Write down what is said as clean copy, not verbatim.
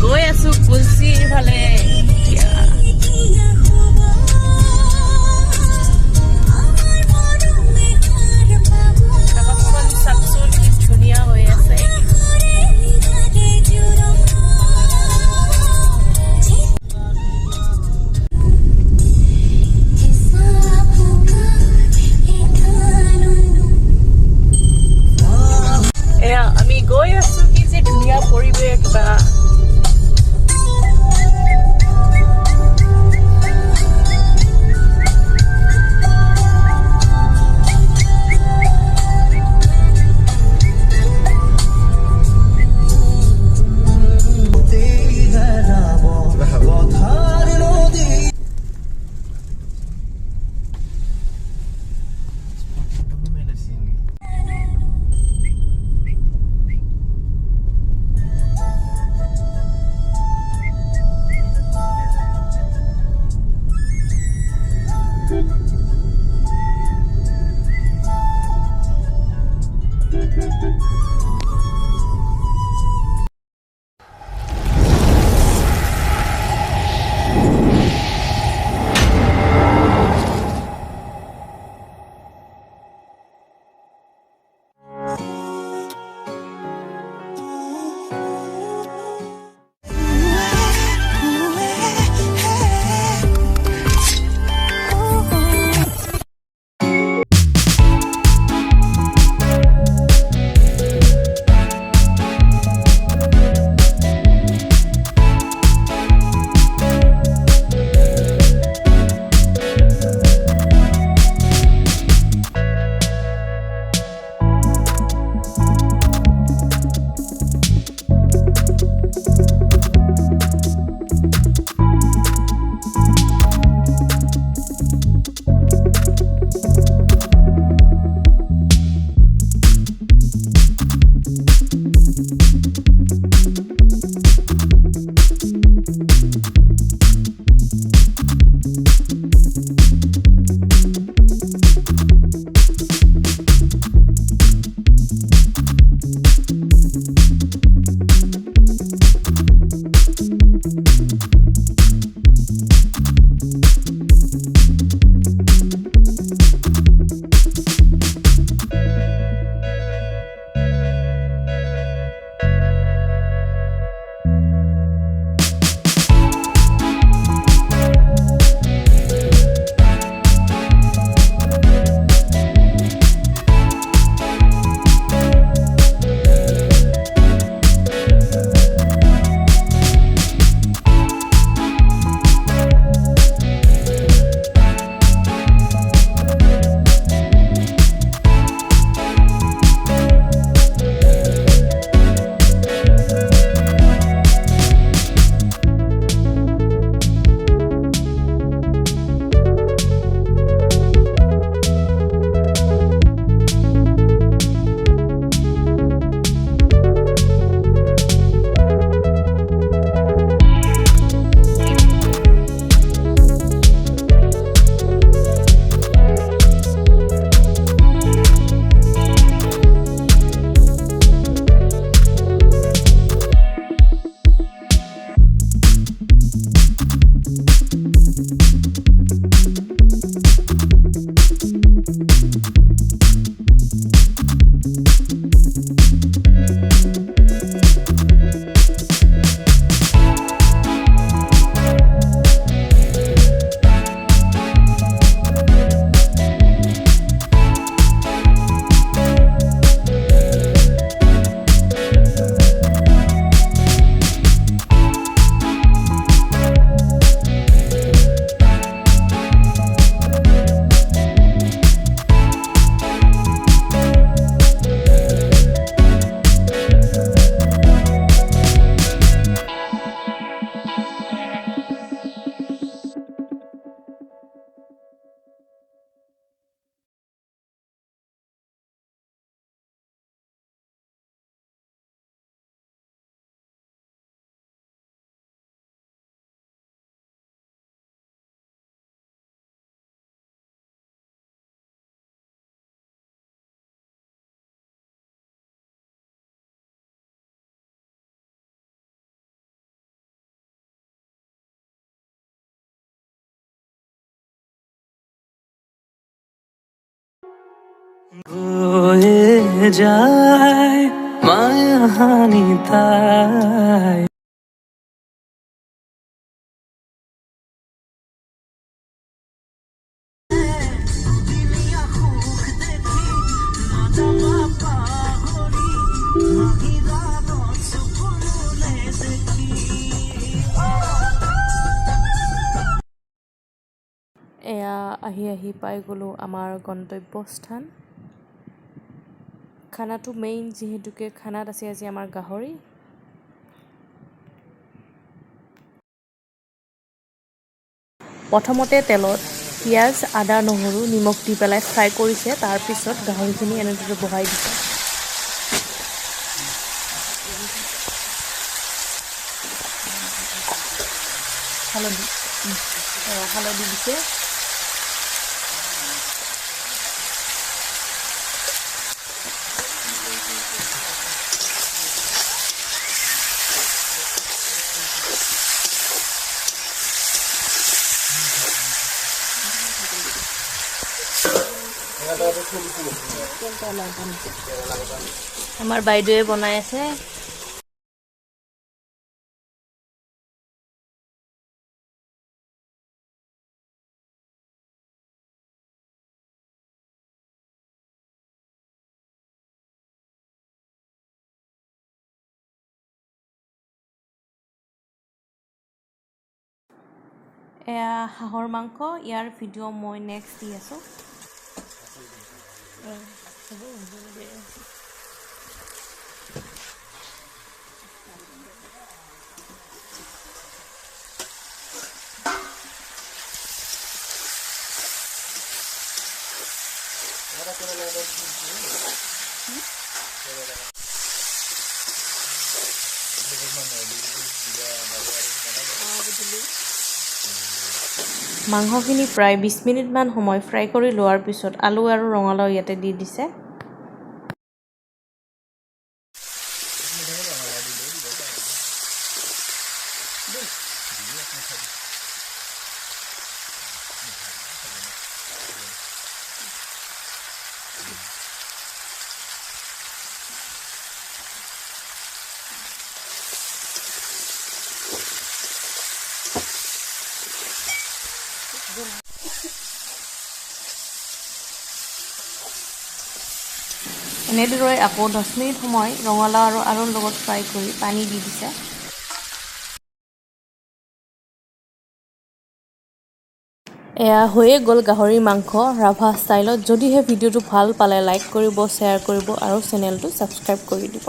গৈ আছো কুলচিৰ ফালে এতিয়া আকাশখন চাকচোন কি ধুনীয়া হৈ আছে আমি গৈ আছো কি যে ধুনীয়া পৰিৱেশ বা বয়ে যায় মায়াহানি তাই এয়া আহি পাই গ'লোঁ আমাৰ গন্তব্যস্থান। খানাটো মেইন, যিহেতুকে খানাত আছে আজি আমাৰ গাহৰি। প্ৰথমতে তেলত পিঁয়াজ, আদা, নহৰু, নিমখ দি পেলাই ফ্ৰাই কৰিছে। তাৰপিছত গাহৰিখিনি এনেদৰে বহাই দিছে। হালধি দিছে। আমাৰ বাইদেৱে বনাই আছে। এয়া হাঁহৰ মাংস। ইয়াৰ ভিডিঅ' মই নেক্সট দি আছোঁ। মাংসখিনি প্ৰায় 20 মিনিটমান সময় ফ্ৰাই কৰি লোৱাৰ পিছত আলু আৰু ৰঙালাও ইয়াতে দি দিছে। এনেদৰে আকৌ 10 মিনিট সময় ৰঙালাও আৰু আলুৰ লগত ফ্ৰাই কৰি পানী দি দিছে। এয়া হৈয়ে গ'ল গাহৰি মাংস ৰাভা ষ্টাইলত। যদিহে ভিডিঅ'টো ভাল পালে লাইক কৰিব, শ্বেয়াৰ কৰিব আৰু চেনেলটো ছাবস্ক্ৰাইব কৰি দিব।